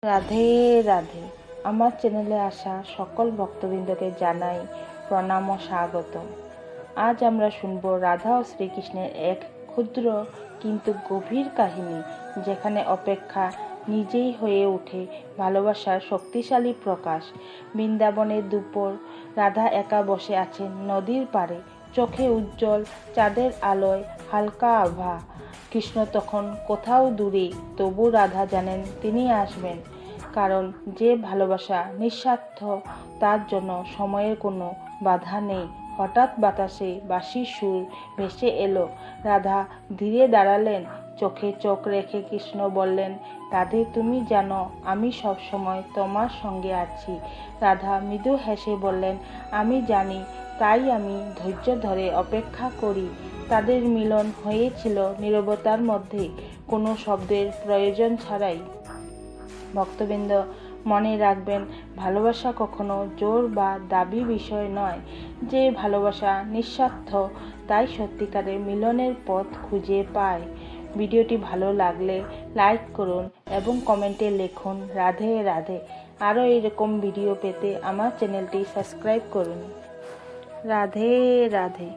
রাধে রাধে। আমার চ্যানেলে আসা সকল ভক্তবৃন্দকে জানাই প্রণাম ও স্বাগতম। আজ আমরা শুনব রাধা ও শ্রীকৃষ্ণের এক ক্ষুদ্র কিন্তু গভীর কাহিনী, যেখানে অপেক্ষা নিজেই হয়ে ওঠে ভালোবাসার শক্তিশালী প্রকাশ। বৃন্দাবনের দুপুর, রাধা একা বসে আছেন নদীর পাড়ে, চোখে উজ্জ্বল চাঁদের আলোয় হালকা আভা। কৃষ্ণ তখন কোথাও দূরে, তবু রাধা জানেন তিনি আসবেন, কারণ যে ভালোবাসা নিঃস্বার্থ তার জন্য সময়ের কোনো বাধা নেই। হঠাৎ বাতাসে বাঁশির সুর ভেসে এলো। রাধা ধীরে দাঁড়ালেন, চোখে চোখ রেখে কৃষ্ণ বললেন, রাধে, তুমি জানো আমি সব সময় তোমার সঙ্গে আছি। রাধা মৃদু হেসে বললেন, আমি জানি, তাই আমি ধৈর্য ধরে অপেক্ষা করি। তাদের মিলন হয়েছিল নীরবতার মধ্যে, কোনো শব্দের প্রয়োজন ছাড়াই। ভক্তবৃন্দ, মনে রাখবেন, ভালোবাসা কখনো জোর বা দাবি বিষয় নয়। যে ভালোবাসা নিঃস্বার্থ, তাই সত্যিকারের মিলনের পথ খুঁজে পায়। ভিডিওটি ভালো লাগলে লাইক করুন এবং কমেন্টে লিখুন রাধে রাধে। আরও এরকম ভিডিও পেতে আমার চ্যানেলটি সাবস্ক্রাইব করুন। রাধে রাধে।